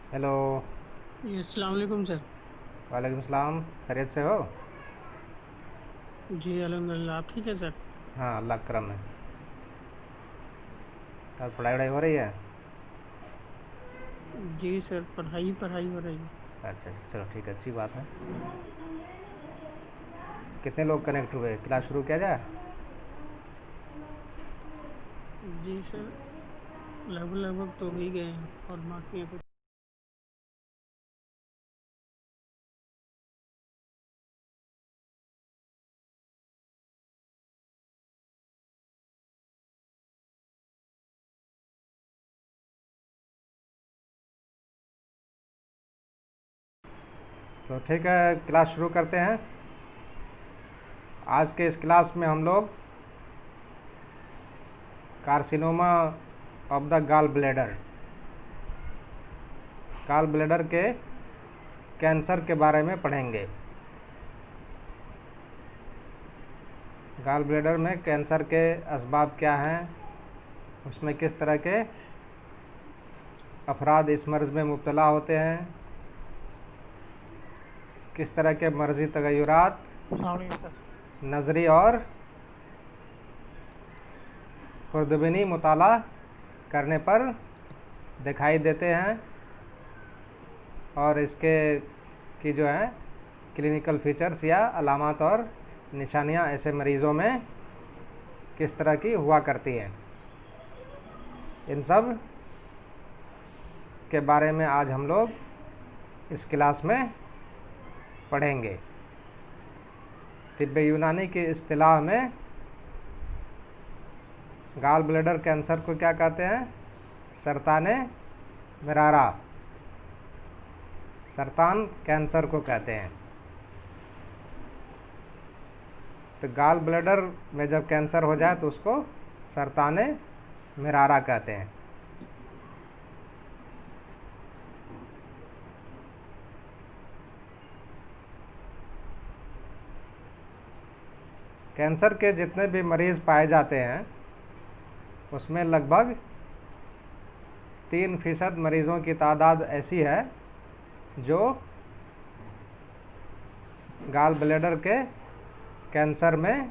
Hello. जी, अस्सलाम वालेकुम sir. वालेकुम सलाम। खैरियत से हो? जी अल्हम्दुलिल्लाह, आप ठीक है सर? हाँ, अल्लाह का करम है। और पढ़ाई वढ़ाई हो रही है? जी सर, पढ़ाई पढ़ाई हो रही है। अच्छा अच्छा, चलो ठीक है, अच्छी बात है। कितने लोग कनेक्ट हुए? क्लास शुरू किया जाए? जी सर, लगभग लगभग तो हो ही गए हैं और बाकी हैं कुछ। तो ठीक है, क्लास शुरू करते हैं। आज के इस क्लास में हम लोग carcinoma of the gall bladder, gall bladder के कैंसर के बारे में पढ़ेंगे। गाल ब्लैडर में कैंसर के असबाब क्या हैं, उसमें किस तरह के अफराद इस मर्ज़ में मुब्तला होते हैं, किस तरह के मर्ज़ी तगयुरात अस्सलाम वालेकुम सर। नज़री और खुर्दबीनी मुताला करने पर दिखाई देते हैं, और इसके की जो है क्लिनिकल फीचर्स या अलामत और निशानियां ऐसे मरीज़ों में किस तरह की हुआ करती हैं, इन सब के बारे में आज हम लोग इस क्लास में पढ़ेंगे। तिब्बे यूनानी की इस्तिलाह में गाल ब्लैडर कैंसर को क्या कहते हैं? सरताने मिरारा, सरतान कैंसर को कहते हैं। तो गाल ब्लैडर में जब कैंसर हो जाए तो उसको सरताने मिरारा कहते हैं। कैंसर के जितने भी मरीज़ पाए जाते हैं उसमें लगभग 3% मरीज़ों की तादाद ऐसी है जो गाल ब्लैडर के कैंसर में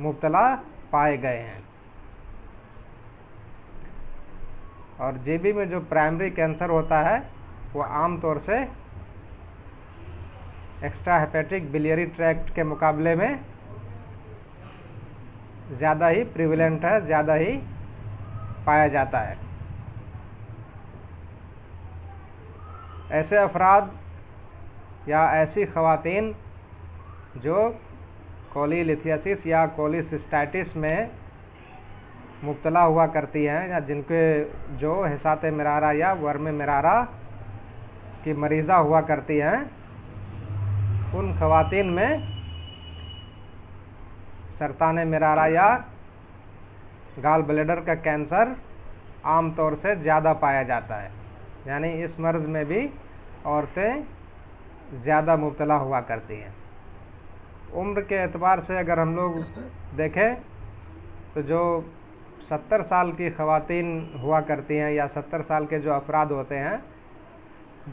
मुब्तला पाए गए हैं। और जेबी में जो प्राइमरी कैंसर होता है वो आम तौर से एक्स्ट्रा हेपेटिक बिलियरी ट्रैक्ट के मुकाबले में ज़्यादा ही प्रिविलेंट है, ज़्यादा ही पाया जाता है। ऐसे अफराद या ऐसी ख़वातीन जो कोलीलिथियासिस या कोलिसिस्टाइटिस में मुब्तला हुआ करती हैं, या जिनके जो हिसात मिरारा या वर्म मिरारा की मरीज़ा हुआ करती हैं, उन ख़वातीन में सरतान मिरारा या गाल ब्लैडर का कैंसर आम तौर से ज़्यादा पाया जाता है। यानी इस मर्ज़ में भी औरतें ज़्यादा मुब्तला हुआ करती हैं। उम्र के एतबार से अगर हम लोग देखें तो जो 70 साल की ख़वातीन हुआ करती हैं या 70 साल के जो अफराद होते हैं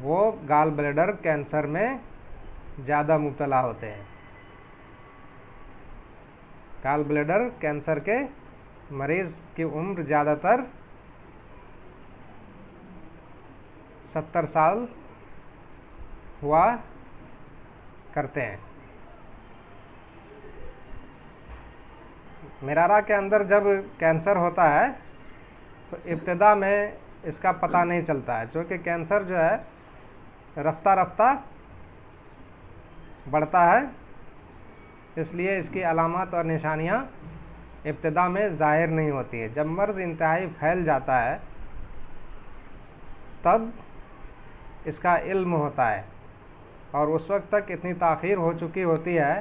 वो गाल ब्लैडर कैंसर में ज़्यादा मुब्तला होते हैं। गाल ब्लैडर कैंसर के मरीज़ की उम्र ज़्यादातर 70 साल हुआ करते हैं। मिरारा के अंदर जब कैंसर होता है तो इब्तिदा में इसका पता नहीं चलता है, क्योंकि कैंसर जो है रफ्ता रफ्ता बढ़ता है, इसलिए इसकी अलामत और निशानियां इब्तिदा में ज़ाहिर नहीं होती है। जब मर्ज़ इंतहाई फैल जाता है तब इसका इल्म होता है, और उस वक्त तक इतनी ताख़ीर हो चुकी होती है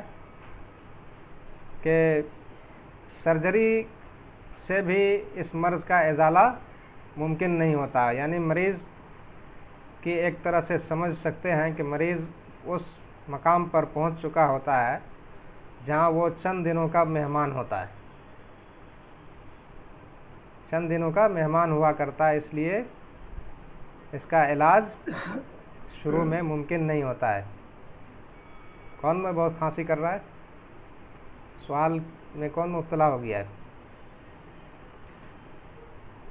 कि सर्जरी से भी इस मर्ज़ का इज़ाला मुमकिन नहीं होता। यानी मरीज़ की एक तरह से समझ सकते हैं कि मरीज़ उस मकाम पर पहुंच चुका होता है जहां वो चंद दिनों का मेहमान होता है, चंद दिनों का मेहमान हुआ करता है। इसलिए इसका इलाज शुरू में मुमकिन नहीं होता है। कौन में बहुत खांसी कर रहा है? सवाल में कौन मुब्तला हो गया है?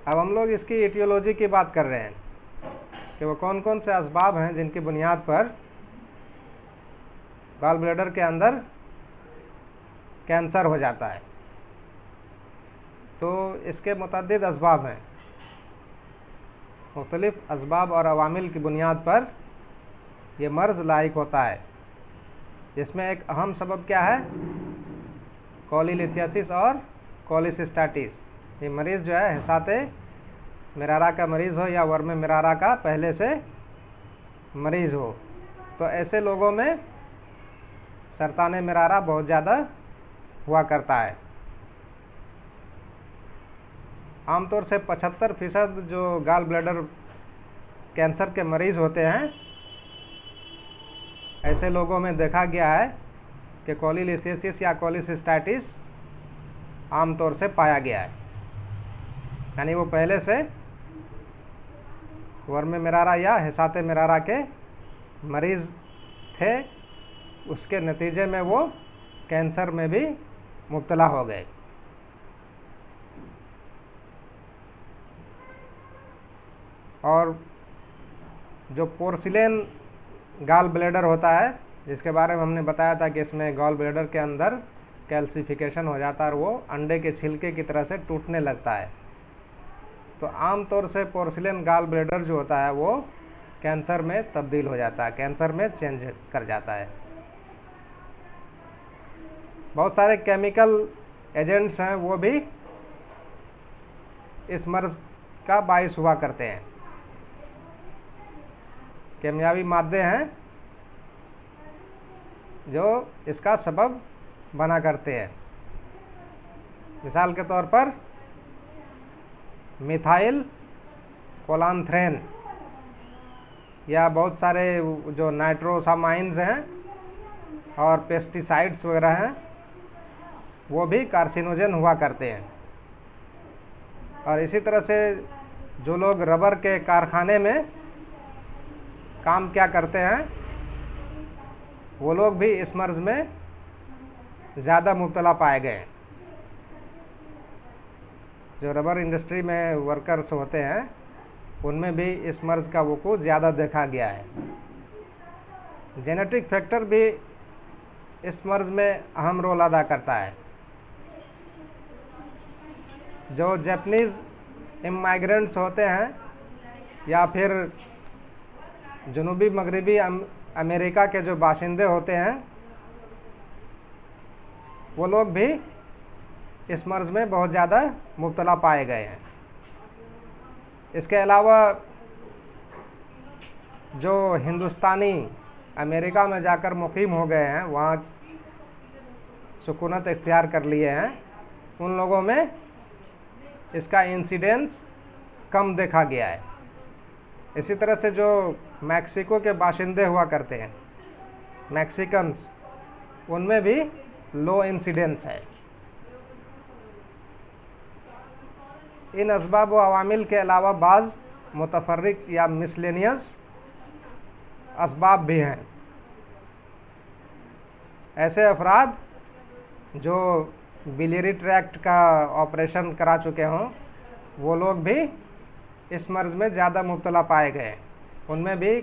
अब हम लोग इसकी एटियोलॉजी की बात कर रहे हैं कि वो कौन कौन से असबाब हैं जिनकी बुनियाद पर गॉल ब्लैडर के अंदर कैंसर हो जाता है। तो इसके मुतअद्दिद असबाब हैं। मुख्तलिफ असबाब और अवामिल की बुनियाद पर यह मर्ज़ लाइक होता है, जिसमें एक अहम सबब क्या है? कोलीलिथियासिस और कोलिसिस्टाटिस। ये मरीज़ जो है हिसाते मिरारा का मरीज़ हो या वर्म मिरारा का पहले से मरीज़ हो, तो ऐसे लोगों में सरताने मिरारा बहुत ज़्यादा हुआ करता है। आमतौर से 75% जो गॉल ब्लैडर कैंसर के मरीज़ होते हैं, ऐसे लोगों में देखा गया है कि कोलीलिथियासिस या कोलिसिस्टाटिस आमतौर से पाया गया है। यानी वो पहले से वर्म मिरारा या हिसाते मिरारा के मरीज़ थे, उसके नतीजे में वो कैंसर में भी मुब्तला हो गए। और जो पोर्सिलेन गॉल ब्लैडर होता है, जिसके बारे में हमने बताया था कि इसमें गॉल ब्लैडर के अंदर कैल्सिफिकेशन हो जाता है और वो अंडे के छिलके की तरह से टूटने लगता है। तो आमतौर से पोर्सिलेन गॉल ब्लैडर जो होता है वो कैंसर में तब्दील हो जाता है, कैंसर में चेंज कर जाता है। बहुत सारे केमिकल एजेंट्स हैं, वो भी इस मर्ज़ का बाइस हुआ करते हैं। केमियावी मादे हैं जो इसका सबब बना करते हैं। मिसाल के तौर पर मिथाइल कोलांथ्रेन या बहुत सारे जो नाइट्रोसामाइंस हैं और पेस्टिसाइड्स वगैरह हैं, वो भी कार्सिनोजन हुआ करते हैं। और इसी तरह से जो लोग रबर के कारखाने में काम क्या करते हैं, वो लोग भी इस मर्ज़ में ज़्यादा मुब्तला पाए गए। जो रबर इंडस्ट्री में वर्कर्स होते हैं, उनमें भी इस मर्ज़ का वक़ूअ ज़्यादा देखा गया है। जेनेटिक फैक्टर भी इस मर्ज़ में अहम रोल अदा करता है। जो जापानीज़ इमाइग्रेंट्स होते हैं या फिर जनूबी मगरबी अमेरिका के जो बाशिंदे होते हैं, वो लोग भी इस मर्ज़ में बहुत ज़्यादा मुब्तला पाए गए हैं। इसके अलावा जो हिंदुस्तानी अमेरिका में जाकर मुकीम हो गए हैं, वहाँ सुकूनत इख्तियार कर लिए हैं, उन लोगों में इसका इंसिडेंस कम देखा गया है। इसी तरह से जो मैक्सिको के बाशिंदे हुआ करते हैं, मैक्सिकन्स, उनमें भी लो इंसिडेंस है। इन असबाब व अवामिल के अलावा बाज़ मुतफर्रिक या मिसलेनियस असबाब भी हैं। ऐसे अफराद जो बिलियरी ट्रैक्ट का ऑपरेशन करा चुके हों, वो लोग भी इस मर्ज़ में ज़्यादा मुब्तला पाए गए। उनमें भी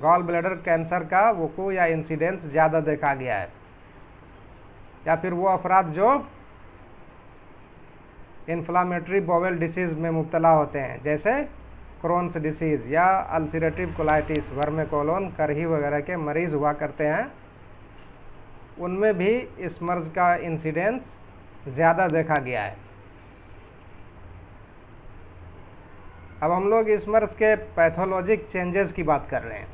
गॉल ब्लैडर कैंसर का वक़ूअ या इंसिडेंस ज़्यादा देखा गया है। या फिर वो अफराद जो इन्फ्लामेटरी बाउल डिसीज़ में मुब्तला होते हैं, जैसे क्रोन्स डिसीज़ या अल्सरेटिव कोलाइटिस, वर्म कोलोन, करही वगैरह के मरीज़ हुआ करते हैं, उनमें भी इस मर्ज़ का इंसिडेंस ज़्यादा देखा गया है। अब हम लोग इस मर्ज़ के पैथोलॉजिक चेंजेस की बात कर रहे हैं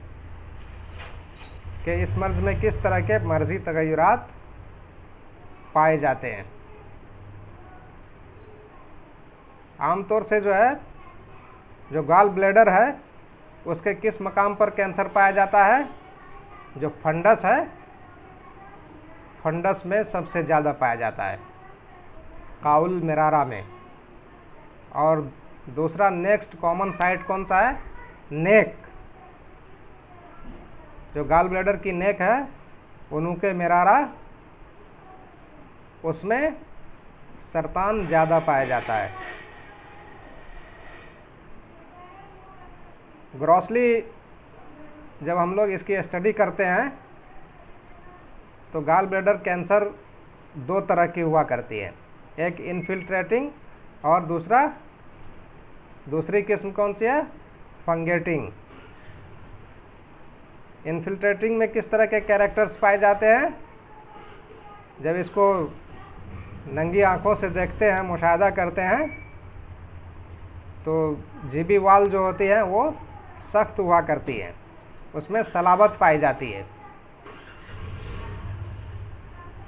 कि इस मर्ज़ में किस तरह के मर्ज़ी तगय्युरात पाए जाते हैं। आमतौर से जो है, जो गॉल ब्लैडर है, उसके किस मकाम पर कैंसर पाया जाता है? जो फंडस है, फंडस में सबसे ज़्यादा पाया जाता है, काउल मिरारा में। और दूसरा नेक्स्ट कॉमन साइट कौन सा है? नेक। जो गॉल ब्लैडर की नेक है, उनुके मेरारा, उसमें सरतान ज़्यादा पाया जाता है। ग्रॉसली जब हम लोग इसकी स्टडी करते हैं तो गॉल ब्लैडर कैंसर दो तरह की हुआ करती है, एक इनफिल्ट्रेटिंग और दूसरी किस्म कौन सी है? फंगेटिंग। इनफिल्ट्रेटिंग में किस तरह के कैरेक्टर्स पाए जाते हैं? जब इसको नंगी आंखों से देखते हैं, मुशाहदा करते हैं, तो जीबी वाल जो होती है वो सख्त हुआ करती है, उसमें सलाबत पाई जाती है,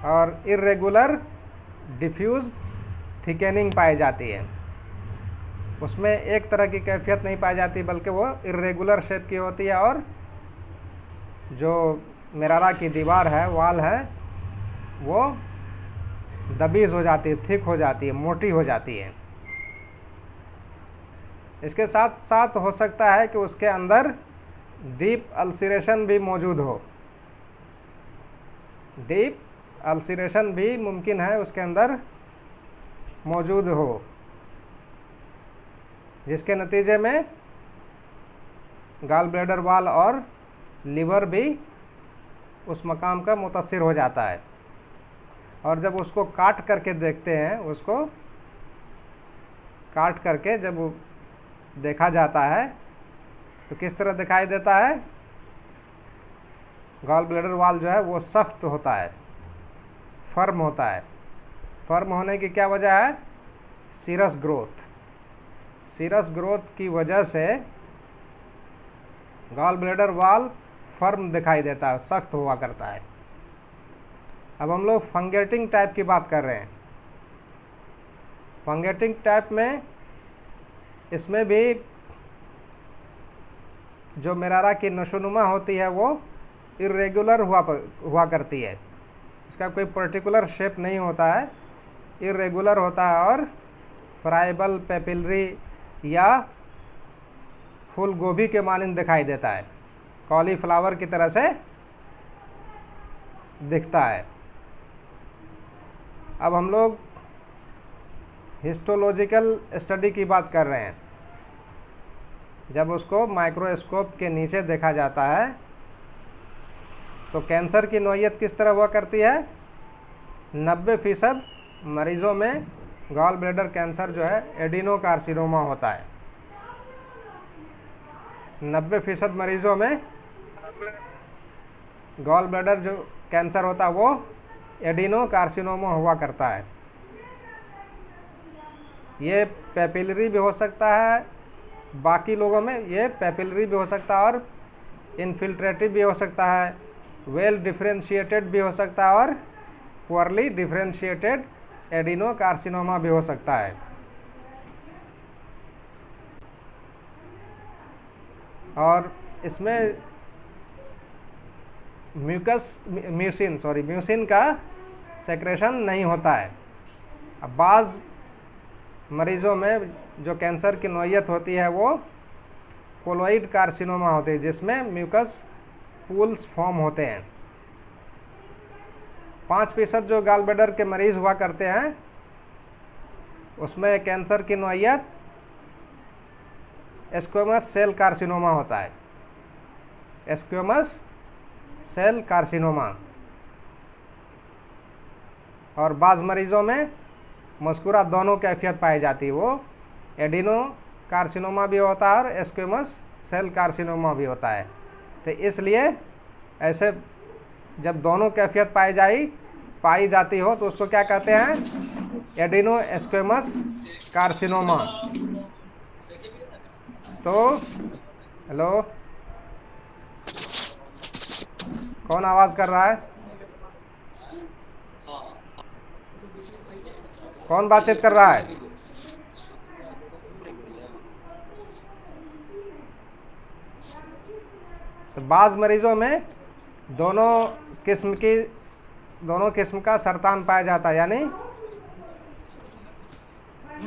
और इर्रेगुलर डिफ्यूज थिकेनिंग पाई जाती है। उसमें एक तरह की कैफियत नहीं पाई जाती, बल्कि वो इर्रेगुलर शेप की होती है, और जो मेरारा की दीवार है, वाल है, वो दबीज हो जाती है, थिक हो जाती है, मोटी हो जाती है। इसके साथ साथ हो सकता है कि उसके अंदर डीप अल्सरेशन भी मौजूद हो। डीप अल्सरेशन भी मुमकिन है उसके अंदर मौजूद हो, जिसके नतीजे में गॉल ब्लैडर वाल और लीवर भी उस मकाम का मुतासिर हो जाता है। और जब उसको काट करके देखते हैं, उसको काट करके जब देखा जाता है तो किस तरह दिखाई देता है? गॉल ब्लैडर वाल जो है वो सख्त होता है, फर्म होता है। फर्म होने की क्या वजह है? Serous growth. सीरस ग्रोथ की वजह से गॉल ब्लैडर वाल फर्म दिखाई देता है, सख्त हुआ करता है। अब हम लोग फंगेटिंग टाइप की बात कर रहे हैं। फंगेटिंग टाइप में इसमें भी जो मेरारा की नशोनुमा होती है वो इर्रेगुलर हुआ करती है। इसका कोई पर्टिकुलर शेप नहीं होता है, इर्रेगुलर होता है, और फ्राइबल पेपिलरी या फूल गोभी के मानंद दिखाई देता है, कॉलीफ्लावर की तरह से दिखता है। अब हम लोग हिस्टोलॉजिकल स्टडी की बात कर रहे हैं। जब उसको माइक्रोस्कोप के नीचे देखा जाता है तो कैंसर की नौइयत किस तरह हुआ करती है? 90% मरीजों में गॉल ब्लैडर कैंसर जो है एडिनोकार्सिनोमा होता है। 90% मरीजों में गॉल ब्लैडर जो कैंसर होता है वो एडिनोकार्सिनोमा हुआ करता है। ये पेपिलरी भी हो सकता है, बाकी लोगों में ये पेपिलरी भी हो सकता है, और इनफिल्ट्रेटिव भी हो सकता है, वेल डिफरेंशिएटेड भी हो सकता है, और पुअरली डिफरेंशिएटेड एडिनोकार्सिनोमा भी हो सकता है। और इसमें म्यूसिन का सेक्रेशन नहीं होता है। अब बाज़ मरीज़ों में जो कैंसर की नौइयत होती है वो कोलोइड कार्सिनोमा होती है, जिसमें म्यूकस पूल्स फॉर्म होते हैं। 5% जो गॉल ब्लैडर के मरीज़ हुआ करते हैं उसमें कैंसर की नौइयत स्क्वेमस सेल कार्सिनोमा होता है, स्क्वेमस सेल कार्सिनोमा। और बाज़ मरीज़ों में मस्कुरा दोनों कैफियत पाई जाती है, वो एडिनो कार्सिनोमा भी होता है और स्क्वेमस सेल कार्सिनोमा भी होता है। तो इसलिए ऐसे जब दोनों कैफियत पाई जाती हो तो उसको क्या कहते हैं? Adeno squamous carcinoma. तो हेलो, कौन आवाज़ कर रहा है? कौन बातचीत कर रहा है? तो बाज़ मरीज़ों में दोनों किस्म का सरतान पाया जाता है, यानी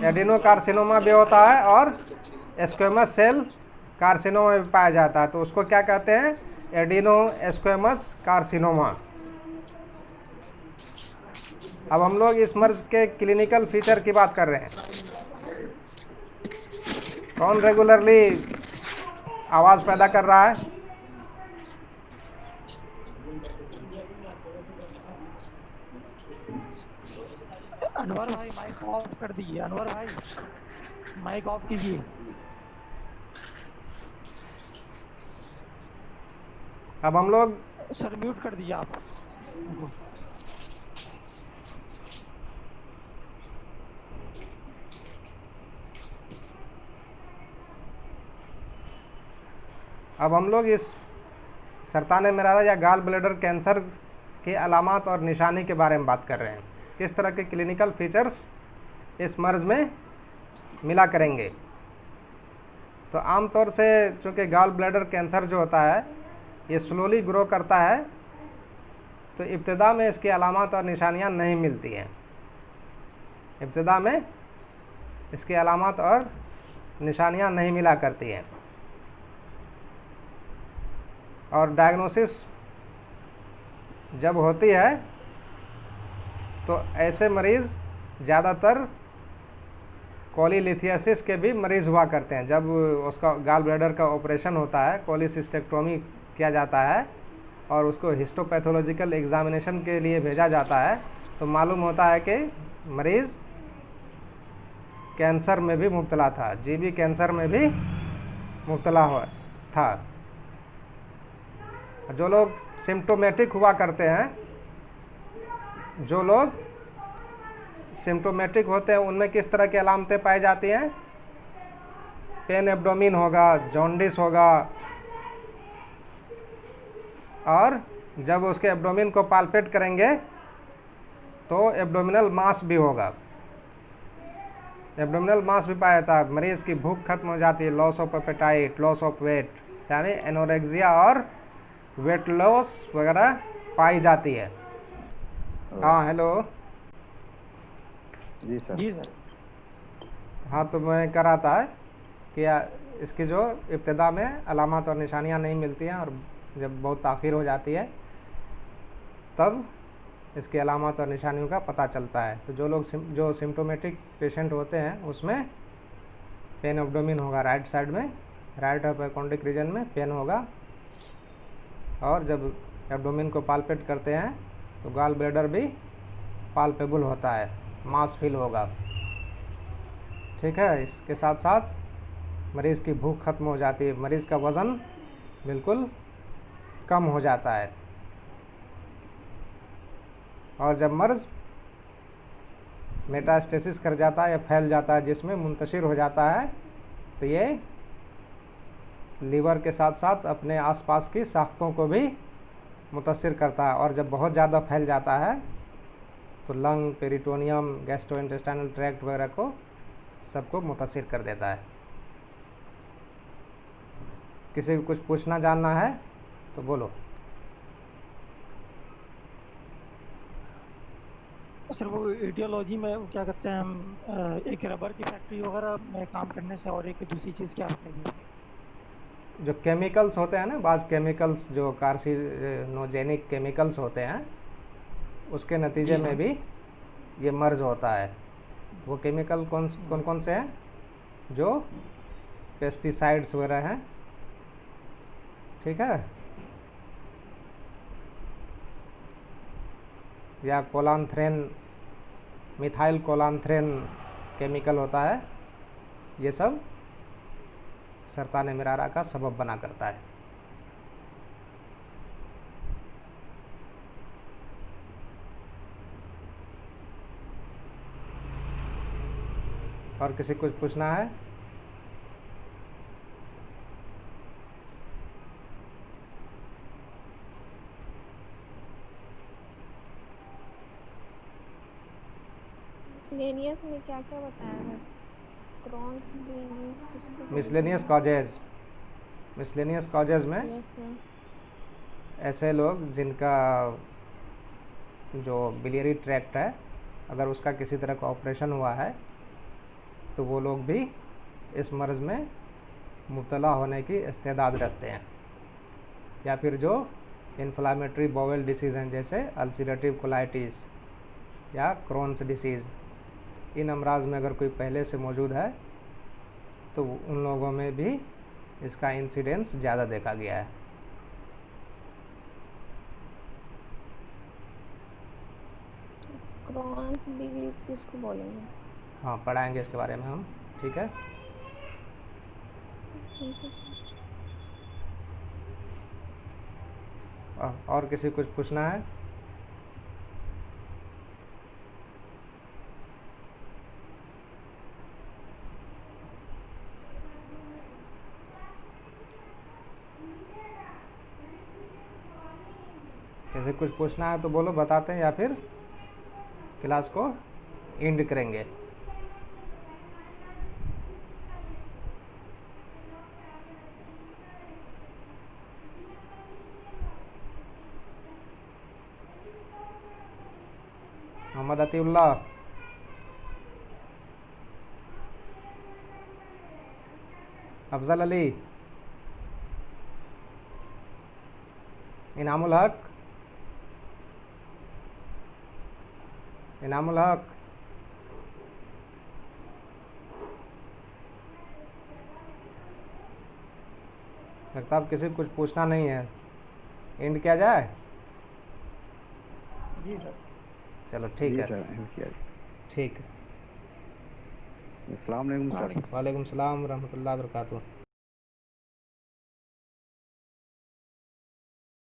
एडिनो कार्सिनोमा भी होता है और स्क्वेमस सेल कार्सिनोमा भी पाया जाता है, तो उसको क्या कहते हैं? Adeno squamous carcinoma. अब हम लोग इस मर्ज के क्लिनिकल फीचर की बात कर रहे हैं। कौन रेगुलरली आवाज़ पैदा कर रहा है? अनवर भाई माइक ऑफ कर दीजिए। अनवर भाई माइक ऑफ कीजिए। अब हम लोग सर म्यूट कर दीजिए आप उनको। अब हम लोग इस सरताने मिरारा या गाल ब्लैडर कैंसर के अलामात और निशानी के बारे में बात कर रहे हैं। किस तरह के क्लिनिकल फीचर्स इस मर्ज में मिला करेंगे। तो आमतौर से चूँकि गाल ब्लैडर कैंसर जो होता है ये स्लोली ग्रो करता है, तो इब्तिदा में इसकी अलामात और निशानियां नहीं मिलती हैं। इब्तिदा में इसकी अलामात और निशानियां नहीं मिला करती हैं, और डायग्नोसिस जब होती है तो ऐसे मरीज़ ज़्यादातर कोलीलिथियासिस के भी मरीज़ हुआ करते हैं। जब उसका गाल ब्लैडर का ऑपरेशन होता है, कोलिसिस्टेक्टोमी किया जाता है और उसको हिस्टोपैथोलॉजिकल एग्जामिनेशन के लिए भेजा जाता है, तो मालूम होता है कि मरीज़ कैंसर में भी मुब्तला था, जीबी कैंसर में भी मुब्तला था। जो लोग सिम्टोमेटिक हुआ करते हैं, जो लोग सिम्टोमेटिक होते हैं उनमें किस तरह की अलामतें पाई जाती हैं? पेन एब्डोमिन होगा, जॉन्डिस होगा, और जब उसके एब्डोमिन को पाल्पेट करेंगे तो एब्डोमिनल मास भी होगा। एब्डोमिनल मास भी पाया जाता है। मरीज़ की भूख खत्म हो जाती है, loss of appetite, loss of weight, यानी एनोरेक्सिया और वेट लॉस वगैरह पाई जाती है। हाँ, हेलो जी सर। जी सर। हाँ, तो मैं कह रहा था कि इसकी जो इब्तिदा में अलामत और निशानियाँ नहीं मिलती हैं और जब बहुत ताख़ीर हो जाती है तब इसकी अलामत और निशानियों का पता चलता है। तो जो सिम्टोमेटिक पेशेंट होते हैं उसमें पेन एब्डोमिन होगा, राइट साइड में, राइट हाइपोकोंड्रिक रीजन में पेन होगा, और जब एब्डोमिन को पाल्पेट करते हैं तो गाल ब्लैडर भी पाल्पेबल होता है, मास फील होगा। ठीक है, इसके साथ साथ मरीज़ की भूख खत्म हो जाती है, मरीज़ का वज़न बिल्कुल कम हो जाता है। और जब मर्ज़ मेटास्टेसिस कर जाता है या फैल जाता है, जिसमें मुंतशिर हो जाता है, तो ये लीवर के साथ साथ अपने आसपास की साख्तों को भी मुतासिर करता है। और जब बहुत ज़्यादा फैल जाता है तो लंग, पेरिटोनियम, गैस्ट्रोइंटेस्टाइनल ट्रैक्ट वगैरह को सबको मुतासिर कर देता है। किसी को कुछ पूछना जानना है तो बोलो। सर वो एटियोलॉजी में वो क्या कहते हैं हम, एक रबर की फैक्ट्री वगैरह में काम करने से और एक दूसरी चीज़ क्या बताइए? जो केमिकल्स होते हैं ना, बाज़ केमिकल्स जो कार्सिनोजेनिक केमिकल्स होते हैं, उसके नतीजे जी में सर। भी ये मर्ज होता है। वो केमिकल कौन कौन से हैं? जो पेस्टिसाइड्स वगैरह हैं, ठीक है, या कोलांथ्रेन, मिथाइल कोलांथ्रेन केमिकल होता है, ये सब सरताने मिरारा का सबब बना करता है। और किसी कुछ पूछना है? मिसलेनियस में क्या क्या बताया है? क्रॉन्स डिजीज किसी को मिसलेनियस कॉजेज, मिसलेनियस कॉजेज में यस सर। ऐसे लोग जिनका जो बिलियरी ट्रैक्ट है, अगर उसका किसी तरह का ऑपरेशन हुआ है तो वो लोग भी इस मर्ज़ में मुब्तला होने की इस्तेदाद रखते हैं। या फिर जो इन्फ्लामेटरी बाउल डिसीज़ हैं जैसे अल्सरेटिव कोलाइटिस या क्रोन्स डिसीज़, इन अमराज में अगर कोई पहले से मौजूद है तो उन लोगों में भी इसका इंसिडेंस ज़्यादा देखा गया है। क्रॉन्स डिजीज किसको बोलेंगे? हाँ, पढ़ाएंगे इसके बारे में हम, ठीक है। ठीक है सर। और किसी कुछ पूछना है? किसी कुछ पूछना है तो बोलो, बताते हैं, या फिर क्लास को एंड करेंगे। मोहम्मद अतीउल्लाह, अफजल अली, इनामुल हक, इनामुल हक, लगता है अब किसी को कुछ पूछना नहीं है, एंड किया जाए? जी सर। चलो ठीक जी है। सर, किया। ठीक है। अस्सलाम वालेकुम सर। वालेकुम सलाम रहमतुल्लाहि व बरकातुहू।